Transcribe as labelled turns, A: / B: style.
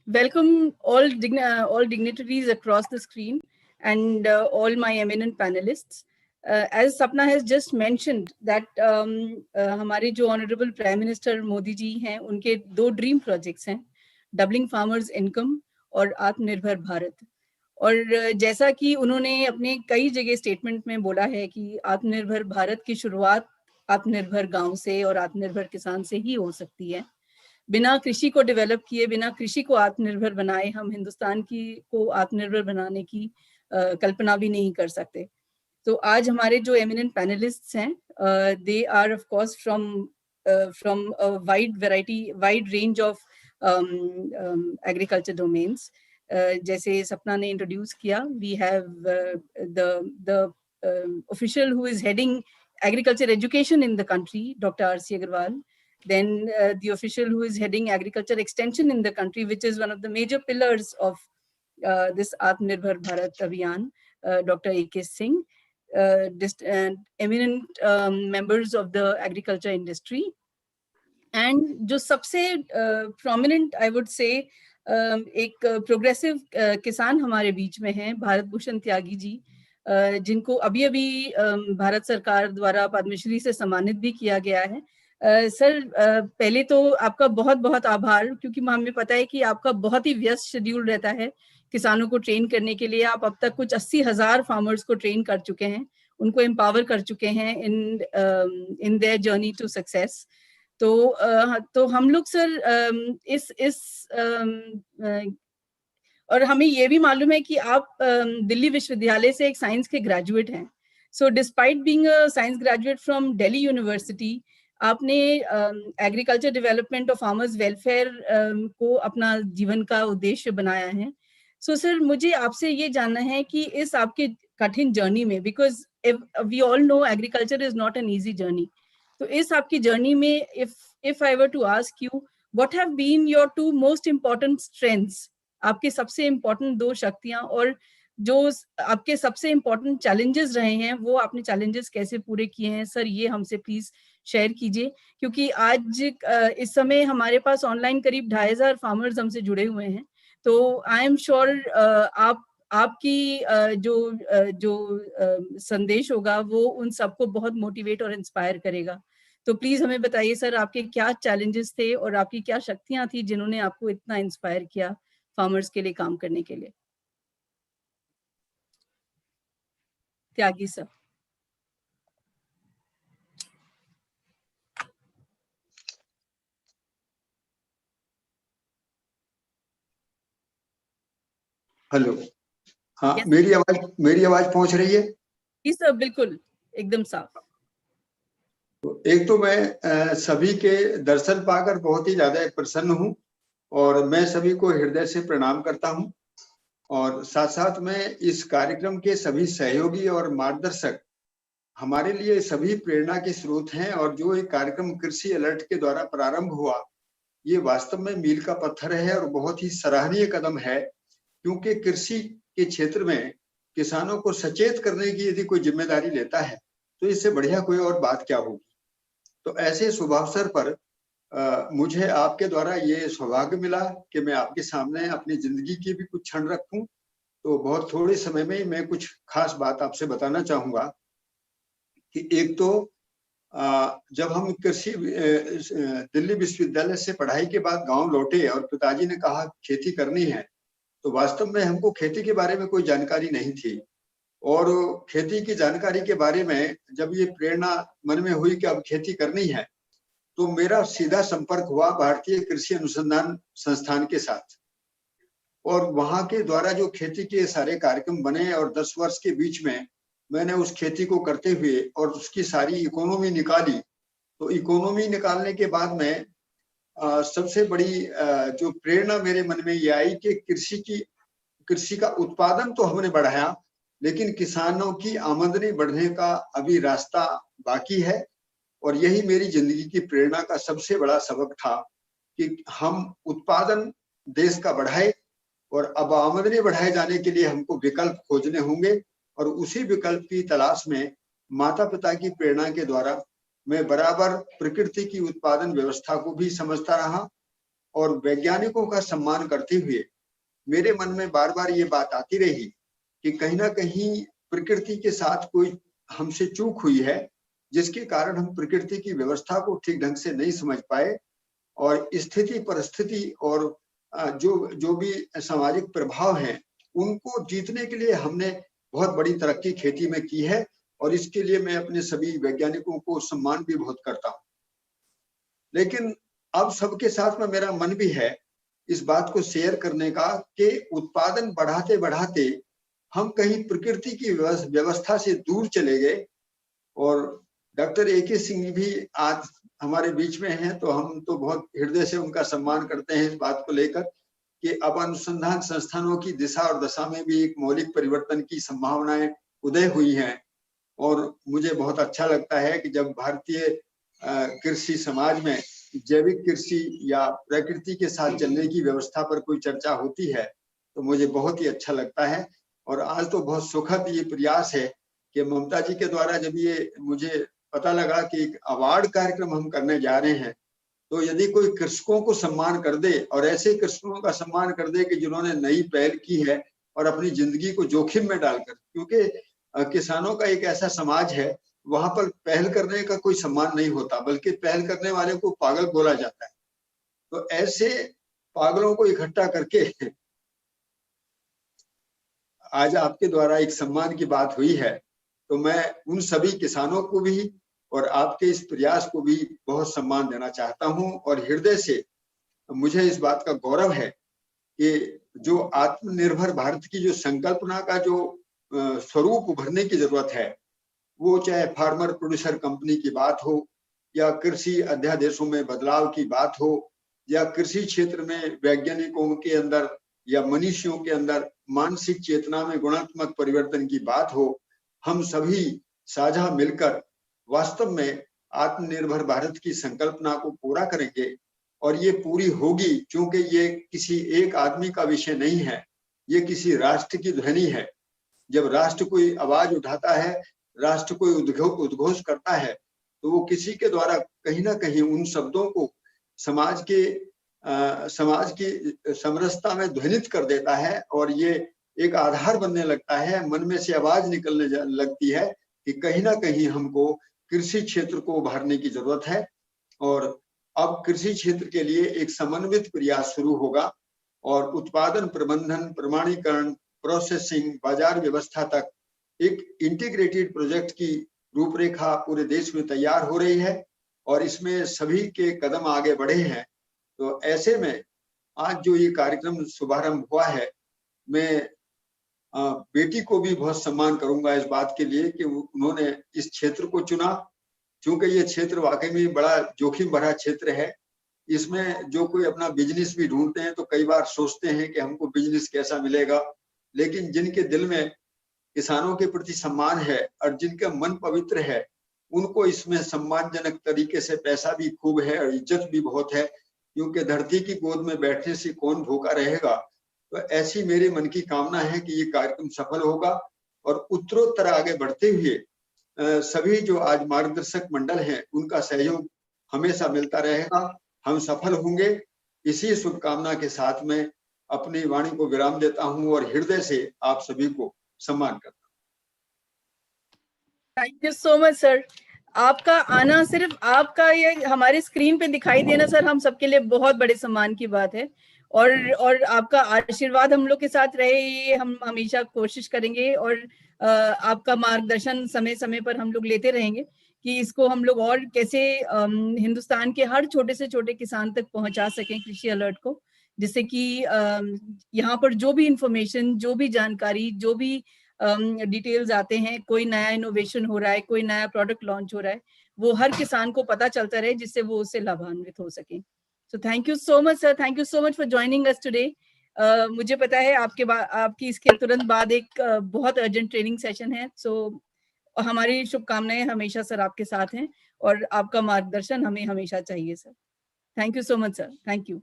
A: Welcome all dignitaries across the screen and all my eminent panelists. As Sapna has just mentioned that हमारे जो Honorable Prime Minister Modi जी हैं, उनके दो dream projects हैं, doubling farmers income और आत्मनिर्भर भारत. और जैसा कि उन्होंने अपने कई जगह स्टेटमेंट में बोला है कि आत्मनिर्भर भारत की शुरुआत आत्मनिर्भर गांव से और आत्मनिर्भर किसान से ही हो सकती है. बिना कृषि को डेवलप किए, बिना कृषि को आत्मनिर्भर बनाए हम हिंदुस्तान को आत्मनिर्भर बनाने की कल्पना भी नहीं कर सकते. तो आज हमारे जो एमिनेंट पैनलिस्ट्स हैं, they are of course from wide range of agriculture domains. जैसे सपना ने इंट्रोड्यूस किया, we have the official who is heading agriculture education in the country, Dr. R.C. Agarwal. Then the official who is heading agriculture extension in the country, which is one of the major pillars of this Atmanirbhar Bharat Abhiyan, Dr. A.K. Singh, eminent members of the agriculture industry. And जो सबसे prominent, I would say, एक progressive किसान हमारे बीच में हैं, भारत भूषण त्यागी जी, जिनको अभी भारत सरकार द्वारा पद्मश्री से सम्मानित भी किया गया है. सर, पहले तो आपका बहुत बहुत आभार, क्योंकि हमें पता है कि आपका बहुत ही व्यस्त शेड्यूल रहता है किसानों को ट्रेन करने के लिए. आप अब तक कुछ 80,000 फार्मर्स को ट्रेन कर चुके हैं, उनको एम्पावर कर चुके हैं in their journey to success. तो हम लोग सर और हमें ये भी मालूम है कि आप दिल्ली विश्वविद्यालय से एक साइंस के ग्रेजुएट हैं. So despite being a science graduate from Delhi university, आपने एग्रीकल्चर डेवलपमेंट और फार्मर्स वेलफेयर को अपना जीवन का उद्देश्य बनाया है. सो सर, मुझे आपसे ये जानना है कि इस आपके कठिन जर्नी में, because we all know agriculture is not an easy journey, तो इस आपकी जर्नी में if I were to ask you, what have been your two most important strengths, आपके सबसे इम्पोर्टेंट दो शक्तियां, और जो आपके सबसे इम्पोर्टेंट चैलेंजेस रहे हैं, वो आपने चैलेंजेस कैसे पूरे किए हैं सर, ये हमसे प्लीज शेयर कीजिए. क्योंकि आज इस समय हमारे पास ऑनलाइन करीब 2,500 फार्मर्स हमसे जुड़े हुए हैं. तो आई एम श्योर आपकी जो संदेश होगा वो उन सबको बहुत मोटिवेट और इंस्पायर करेगा. तो प्लीज हमें बताइए सर, आपके क्या चैलेंजेस थे और आपकी क्या शक्तियां थी जिन्होंने आपको इतना इंस्पायर किया फार्मर्स के लिए काम करने के लिए. त्यागी सर.
B: हेलो. हाँ, yes. मेरी आवाज पहुंच रही है?
A: जी सर, बिल्कुल एकदम साफ.
B: एक तो मैं सभी के दर्शन पाकर बहुत ही ज्यादा प्रसन्न हूं और मैं सभी को हृदय से प्रणाम करता हूं. और साथ साथ में इस कार्यक्रम के सभी सहयोगी और मार्गदर्शक हमारे लिए सभी प्रेरणा के स्रोत हैं. और जो एक कार्यक्रम कृषि अलर्ट के द्वारा प्रारंभ हुआ, ये वास्तव में मील का पत्थर है और बहुत ही सराहनीय कदम है, क्योंकि कृषि के क्षेत्र में किसानों को सचेत करने की यदि कोई जिम्मेदारी लेता है तो इससे बढ़िया कोई और बात क्या होगी. तो ऐसे शुभ अवसर पर मुझे आपके द्वारा ये सौभाग्य मिला कि मैं आपके सामने अपनी जिंदगी की भी कुछ क्षण रखूं. तो बहुत थोड़े समय में मैं कुछ खास बात आपसे बताना चाहूंगा कि एक तो जब हम दिल्ली विश्वविद्यालय से पढ़ाई के बाद गांव लौटे और पिताजी ने कहा खेती करनी है, तो वास्तव में हमको खेती के बारे में कोई जानकारी नहीं थी. और खेती की जानकारी के बारे में जब ये प्रेरणा मन में हुई कि अब खेती करनी है, तो मेरा सीधा संपर्क हुआ भारतीय कृषि अनुसंधान संस्थान के साथ. और वहां के द्वारा जो खेती के सारे कार्यक्रम बने और 10 वर्ष के बीच में मैंने उस खेती को करते हुए और उसकी सारी इकोनॉमी निकाली. तो इकोनॉमी निकालने के बाद में सबसे बड़ी जो प्रेरणा मेरे मन में ये आई कि कृषि का उत्पादन तो हमने बढ़ाया, लेकिन किसानों की आमदनी बढ़ने का अभी रास्ता बाकी है. और यही मेरी जिंदगी की प्रेरणा का सबसे बड़ा सबक था कि हम उत्पादन देश का बढ़ाए और अब आमदनी बढ़ाए जाने के लिए हमको विकल्प खोजने होंगे. और उसी विकल्प की तलाश में माता पिता की प्रेरणा के द्वारा मैं बराबर प्रकृति की उत्पादन व्यवस्था को भी समझता रहा और वैज्ञानिकों का सम्मान करते हुए मेरे मन में बार बार ये बात आती रही कि कहीं ना कहीं प्रकृति के साथ कोई हमसे चूक हुई है, जिसके कारण हम प्रकृति की व्यवस्था को ठीक ढंग से नहीं समझ पाए और स्थिति परिस्थिति और जो भी सामाजिक प्रभाव हैं उनको जीतने के लिए हमने बहुत बड़ी तरक्की खेती में की है और इसके लिए मैं अपने सभी वैज्ञानिकों को सम्मान भी बहुत करता हूँ। लेकिन अब सबके साथ में मेरा मन भी है इस बात को शेयर करने का कि उत्पादन बढ़ाते बढ़ाते हम कहीं प्रकृति की व्यवस्था से दूर चले गए। और डॉक्टर ए.के. सिंह भी आज हमारे बीच में हैं, तो हम तो बहुत हृदय से उनका सम्मान करते हैं इस बात को लेकर कि अब अनुसंधान संस्थानों की दिशा और दशा में भी एक मौलिक परिवर्तन की संभावनाएं उदय हुई हैं। और मुझे बहुत अच्छा लगता है कि जब भारतीय कृषि समाज में जैविक कृषि या प्रकृति के साथ चलने की व्यवस्था पर कोई चर्चा होती है तो मुझे बहुत ही अच्छा लगता है। और आज तो बहुत सुखद ये प्रयास है कि ममता जी के द्वारा जब ये मुझे पता लगा कि एक अवार्ड कार्यक्रम हम करने जा रहे हैं, तो यदि कोई कृषकों को सम्मान कर दे और ऐसे कृषकों का सम्मान कर दे कि जिन्होंने नई पहल की है और अपनी जिंदगी को जोखिम में डालकर, क्योंकि किसानों का एक ऐसा समाज है वहां पर पहल करने का कोई सम्मान नहीं होता, बल्कि पहल करने वाले को पागल बोला जाता है। तो ऐसे पागलों को इकट्ठा करके आज आपके द्वारा एक सम्मान की बात हुई है, तो मैं उन सभी किसानों को भी और आपके इस प्रयास को भी बहुत सम्मान देना चाहता हूं। और हृदय से मुझे इस बात का गौरव है कि जो आत्मनिर्भर भारत की जो संकल्पना का जो स्वरूप उभरने की जरूरत है, वो चाहे फार्मर प्रोड्यूसर कंपनी की बात हो या कृषि अध्यादेशों में बदलाव की बात हो या कृषि क्षेत्र में वैज्ञानिकों के अंदर या मनीषियों के अंदर मानसिक चेतना में गुणात्मक परिवर्तन की बात हो, हम सभी साझा मिलकर वास्तव में आत्मनिर्भर भारत की संकल्पना को पूरा करेंगे। और ये पूरी होगी क्योंकि ये किसी एक आदमी का विषय नहीं है, ये किसी राष्ट्र की ध्वनि है। जब राष्ट्र कोई आवाज उठाता है, राष्ट्र कोई उद्घोष करता है, तो वो किसी के द्वारा कहीं ना कहीं उन शब्दों को समाज की समरसता में ध्वनित कर देता है और ये एक आधार बनने लगता है, मन में से आवाज निकलने लगती है कि कहीं ना कहीं हमको कृषि क्षेत्र को उभारने की जरूरत है। और अब कृषि क्षेत्र के लिए एक समन्वित प्रयास शुरू होगा और उत्पादन प्रबंधन, प्रमाणीकरण, प्रोसेसिंग, बाजार व्यवस्था तक एक इंटीग्रेटेड प्रोजेक्ट की रूपरेखा पूरे देश में तैयार हो रही है और इसमें सभी के कदम आगे बढ़े हैं। तो ऐसे में आज जो ये कार्यक्रम शुभारंभ हुआ है, मैं बेटी को भी बहुत सम्मान करूंगा इस बात के लिए कि उन्होंने इस क्षेत्र को चुना, क्योंकि ये क्षेत्र वाकई में बड़ा जोखिम भरा क्षेत्र है। इसमें जो कोई अपना बिजनेस भी ढूंढते हैं तो कई बार सोचते हैं कि हमको बिजनेस कैसा मिलेगा, लेकिन जिनके दिल में किसानों के प्रति सम्मान है और जिनका मन पवित्र है, उनको इसमें सम्मानजनक तरीके से पैसा भी खूब है और इज्जत भी बहुत है, क्योंकि धरती की गोद में बैठने से कौन भूखा रहेगा। तो ऐसी मेरे मन की कामना है कि ये कार्यक्रम सफल होगा और उत्तरोत्तर आगे बढ़ते हुए सभी जो आज मार्गदर्शक मंडल हैं उनका सहयोग हमेशा मिलता रहेगा, हम सफल होंगे। इसी शुभकामना के साथ में अपनी वाणी को विराम देता हूं और हृदय से आप सभी को सम्मान करता हूं।
A: Thank you so much sir. आपका आना, सिर्फ आपका ये हमारे स्क्रीन पे दिखाई देना सर, हम सबके लिए बहुत बड़े सम्मान की बात है। और आपका आशीर्वाद हम लोग के साथ रहे, ये हम हमेशा कोशिश करेंगे और आपका मार्गदर्शन समय समय पर हम लोग लेते रहेंगे कि इसको हम लोग और कैसे हिंदुस्तान के हर छोटे से छोटे किसान तक पहुंचा सकें कृषि अलर्ट को, जिससे कि यहाँ पर जो भी इंफॉर्मेशन, जो भी जानकारी, जो भी डिटेल्स आते हैं, कोई नया इनोवेशन हो रहा है, कोई नया प्रोडक्ट लॉन्च हो रहा है, वो हर किसान को पता चलता रहे, जिससे वो उससे लाभान्वित हो सके। So thank you so much sir, thank you so much for joining us today. मुझे पता है आपकी इसके तुरंत बाद एक बहुत अर्जेंट ट्रेनिंग सेशन है। सो हमारी शुभकामनाएं हमेशा सर आपके साथ हैं और आपका मार्गदर्शन हमें हमेशा चाहिए sir. Thank you so much sir, thank you.